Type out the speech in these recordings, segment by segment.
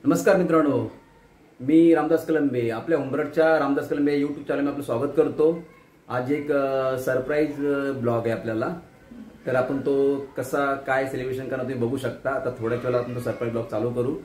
नमस्कार मित्रांनो, मी रामदास कलंबे आपल्या उंबरठच्या रामदास कलंबे यूट्यूब चॅनलमध्ये आपलं स्वागत करतो। आज एक सरप्राईज ब्लॉग आहे आपल्याला, तर आपण तो कसा काय सेलिब्रेशन करणार तुम्ही बघू शकता। आता थोड्याच वेळात आपण तो सरप्राईज ब्लॉग चालू करू।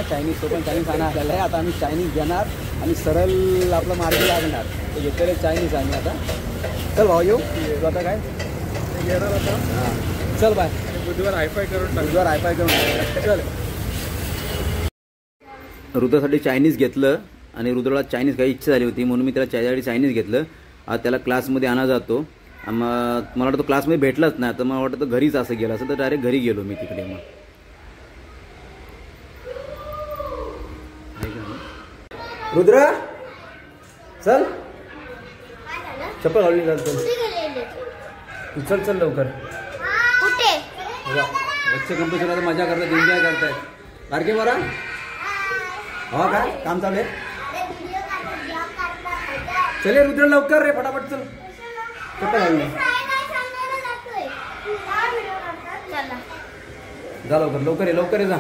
चायनीज तो पण चायनीज खाना आलेला आहे। आता आम्ही चायनीज घेणार आणि सरळ आपला मार्ग लागणार। तो घेतलेले चायनीज आम्ही आता। चल भाऊ येऊ तू आता काय घेणार आता? हां चल बाय। बुधवार हायफाय करून चल। रुद्रासाठी चायनीज घेतलं आणि रुद्राला चायनीज काही इच्छा झाली होती म्हणून मी त्याला त्याच्यासाठी चायनीज घेतलं। आज त्याला क्लासमध्ये आणा जातो। मला वाटतं तो क्लासमध्ये भेटलाच नाही, तर मला वाटतं घरीच असं गेला असं, तर डायरेक्ट घरी गेलो मी तिकडे। मग रुद्र चल, चप्पल घालून चल तू चल चल लवकर। बच्चे कंपल्सरी मजा करतात, एन्जॉय करतायत। बारके बरा हो काय काम चालू आहे? चले रुद्र लवकर रे, फटाफट चल, चप्पल घालून जा लवकर, लवकर ये लवकर ये जा।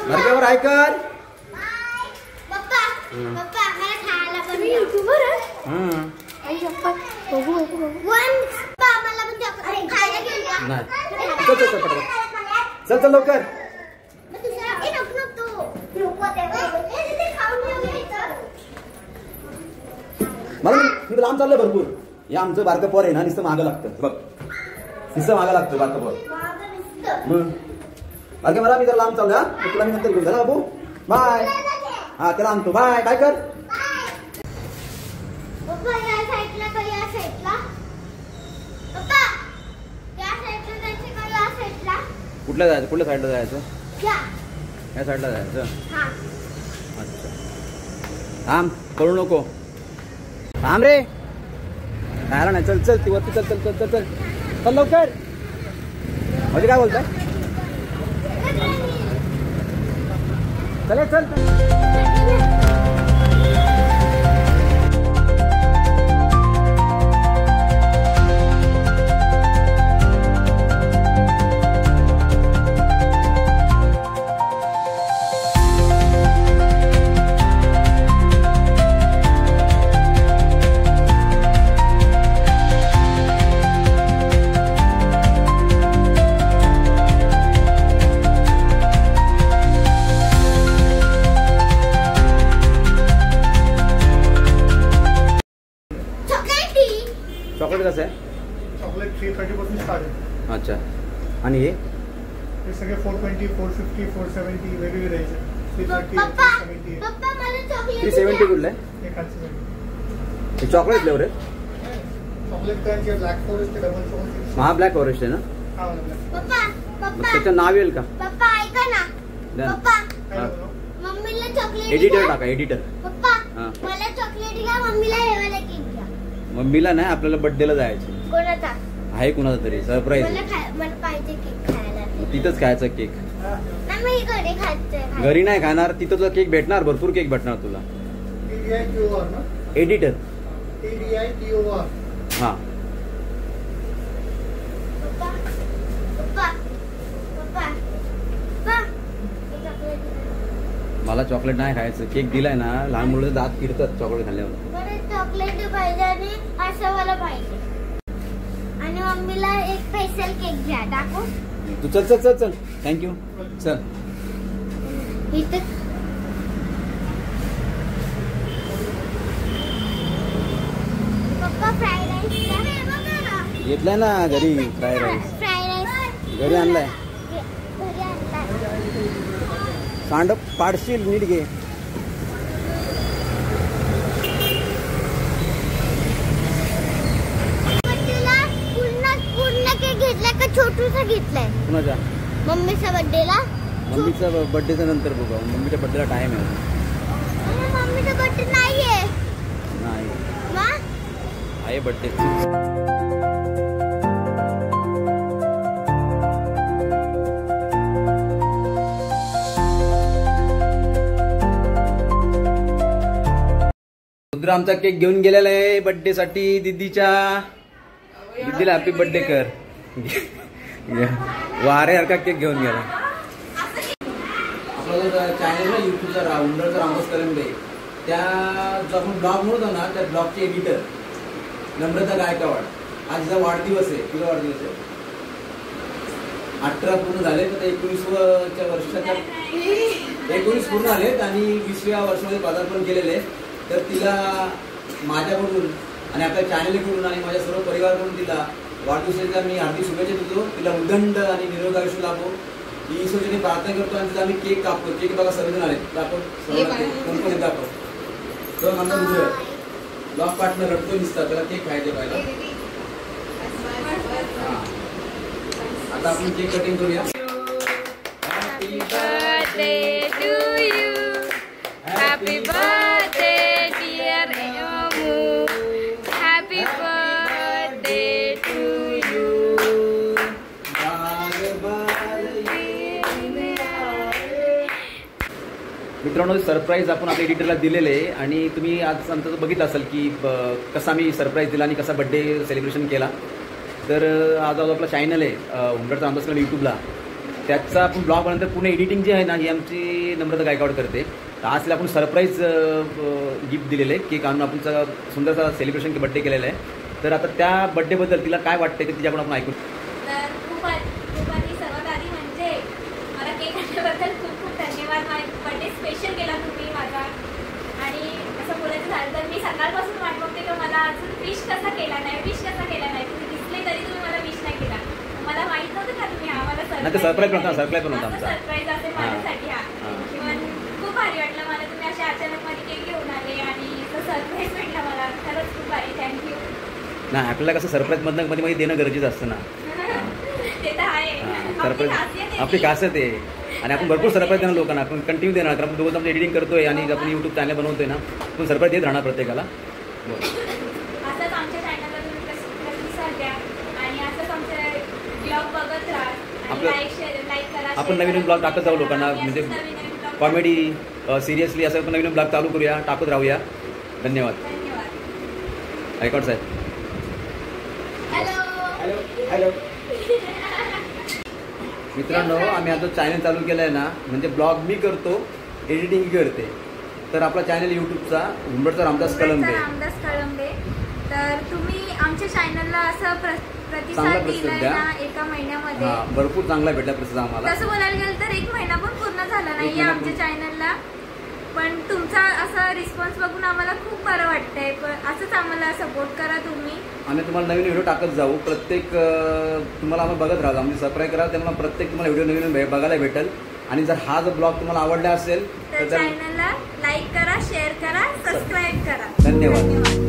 बारके बरा ऐकर चल चल लवकर। मला मी लांब चाललंय भरपूर। या आमचं बारकं पोर आहे ना, नुसतं मागं लागतं बघ, नुसतं मागं लागतं बारकं पोर। मग बारके मला मी जरा लांब चाललोय, तुला मी नंतर घेऊन जा बाबू, बाय। हा त्याला आणतो, बाय बाय कर। कुठल्या जायचं, कुठल्या साईडला जायचं? या साईडला जायचं। अच्छा थांब, पळू नको, थांब रे, राहिला नाही। चल चल ती वरती, चल चल चल चल चल चल लवकर। म्हणजे काय बोलताय? चल चल चॉकलेट कसं आहे? चॉकलेट 330 पासून स्टार्ट आहे। अच्छा, आणि हे सगळे 420, 450, 470 वेगवेगळे रेंज आहे। 330, 370 पप्पा मला चॉकलेट 370 कुठलं आहे? हे खालचं हे चॉकलेट फ्लेवर आहे? चॉकलेट काय आहे? ब्लॅक फॉरेस्ट ते डबल फॉरेस्ट। हा ब्लॅक फॉरेस्ट आहे ना? हां ब्लॅक। पप्पा मग त्याचं नाव येईल का? पप्पा ऐका ना, पप्पा मम्मीला चॉकलेट एडिटर टाका, एडिटर। पप्पा मला चॉकलेट घ्या, मम्मीला हेवाला केक घ्या। मम्मीला नाही, आपल्याला बर्थडेला जायचं। कोणाचा आहे कुणाचा तरी सरप्राईज। मला पाहिजे केक खायला। तिथंच खायचा केक? नाही मी घरी खायचं। घरी नाही खाणार, तिथं तुला केक भेटणार, भरपूर केक भेटणार तुला। Editor ADITOR। हाँ मला चॉकलेट नाही खायचं. केक दिलाय ना, लहान मुलं दात किडतात चॉकलेट खाल्ल्यावर. मला चॉकलेट पाहिजे आणि असं मला पाहिजे. आणि मम्मीला एक स्पेशल केक घ्या टाकू. तू चल चल चल चल. थँक्यू. चल. इथे पप्पा फ्राईड राईस घेतलाय ना घरी. फ्राईड राईस फ्राईड राईस घरी आणलाय. घरी आणलाय. सांड पाडशील नीट घे. पूर्ण केक घेतलाय का छोटूसा घेतलाय? कुणाचा? मम्मीच्या बर्थडेला. मम्मीचा बर्थडेचा नंतर बघा. मम्मीच्या बर्थडेला टाइम आहे. मम्मीचा बर्थडे नाहीये. नाही मग आहे बर्थडे. रुद्र आमचा केक घेऊन गेलेला आहे बर्थडे साठी. दीदीच्या दीदीला हॅपी बर्थडे कर. वाऱ्यासारखा केक घेऊन गेला. आपला जो चॅनल आहे युट्यूबचा उंडरचा रामदास कलंबे, त्या जो आपण ब्लॉग म्हणतो ना, त्या ब्लॉगचे एडिटर नम्रता गायकवाड. आज तिचा वाढदिवस आहे. तुझा वाढदिवस आहे. 18 पूर्ण झाले तर 19व्या वर्षाच्या 19 पूर्ण झालेत आणि 20व्या वर्षामध्ये पदार्पण केलेले. तर तिला माझ्याकडून आणि आपल्या चॅनलकडून आणि माझ्या सर्व परिवाराकडून तिला वाढदिवसाच्या मी हार्दिक शुभेच्छा देतो. तिला उदंड आणि निरोगी आयुष्य लाभो ही ईश्वराने प्रार्थना करतो. आणि तिला आम्ही केक कापतो. केक बघा सर्वजण आले. आपण कोण दाखव. तर आमचा दुसरं ब्लॉग पार्टनर रडतो दिसतात. त्याला केक खायचे पाहिजे. आता आपण केक कटिंग करूया. Happy birthday to you. Happy birthday dear Amu. Happy birthday to you. मित्रांनो, सरप्राईज आपण आपल्या एडिटरला दिलेले आहे आणि तुम्ही आज आमचं बघितलं असेल की कसा मी सरप्राईज दिला आणि कसा बड्डे सेलिब्रेशन केला. तर आज आपला चॅनल आहे उंडरचा रामदास कलंबे यूट्यूबला, त्याचा आपण ब्लॉग बनवल्यानंतर पुणे एडिटिंग जी आहे ना ही आमची नम्रता गायकवाड करते. तर आज तिला आपण सरप्राईज गिफ्ट दिलेलं आहे. केक आणून आपण सुंदरसा सेलिब्रेशन बड्डे केलेला आहे. तर आता त्या बड्डेबद्दल तिला काय वाटतं ते तिच्याकडून आपण ऐकू. तर खूप आधी सर्वात आधी म्हणजे मला केक आणल्याबद्दल खूप खूप धन्यवाद. बर्थडे स्पेशल केला तुम्ही माझा. आणि असं बोलायचं झालं तर मी सकाळपासून वाट बघते की मला अजून विश कसा केला नाही. तुम्ही दिसले तरी तुम्ही मला विश नाही केला. मला माहित नव्हतं का तुम्ही आम्हाला सरप्राईज पण होता आमचा. सरप्राईज असेल माझ्यासाठी. किंवा खूप भारी वाटलं मला. तुम्ही अशा अचानक मध्ये केक घेऊन आले आणि सरप्राईज भेटला मला. खरंच खूप भारी. थँक्यू. नाही, आपल्याला कसं सरप्राईज मधनं मध्ये देणं गरजेचं असतं ना. ते तर आहे. सरप्राईज आपली खासियत आहे. आणि आपण भरपूर सरप्राईज देणार लोकांना. आपण कंटिन्यू देणार. कारण आपण दोघं एडिटिंग करतोय आणि आपण युट्यूब चॅनल बनवतोय ना, आपण सरप्राईज देत राहणार प्रत्येकाला. असंच आमच्या चॅनलला तुम्ही प्रतिसाद द्या आणि असंच आमचे ब्लॉग बघत राहा. लाईक करा. आपण नवीन ब्लॉग टाकत जाऊ लोकांना. म्हणजे कॉमेडी, सिरियसली असं आपण नवीन ब्लॉग चालू करूया, टाकत राहूया. धन्यवाद. गायकवाड साहेब. हॅलो. मित्रांनो, आम्ही आता चॅनल चालू केलं आहे ना, म्हणजे ब्लॉग मी करतो, एडिटिंग करते. तर आपला चॅनल युट्यूबचा उंडरचा रामदास कलंबे. तर तुम्ही आमच्या चॅनलला असं प्रतिसाद दिलाय ना एका महिन्यामध्ये. भरपूर चांगला भेटला प्रतिसाद आम्हाला. तसं बोलायला गेलं तर 1 महिना पण पूर्ण झाला नाहीये आमच्या चॅनलला. पण तुमचा असा रिस्पॉन्स बघून आम्हाला खूप बरं वाटतंय. पण असंच आम्हाला सपोर्ट करा तुम्ही. आम्ही तुम्हाला नवीन व्हिडिओ टाकत जाऊ. प्रत्येक तुम्हाला आम्ही बघत राहू. आम्ही सबस्क्राईब करा. त्यामुळे प्रत्येक तुम्हाला व्हिडिओ नवीन बघायला भेटेल. आणि जर हा जो ब्लॉग तुम्हाला आवडला असेल तर चॅनलला लाईक करा, शेअर करा, सबस्क्राईब करा. धन्यवाद.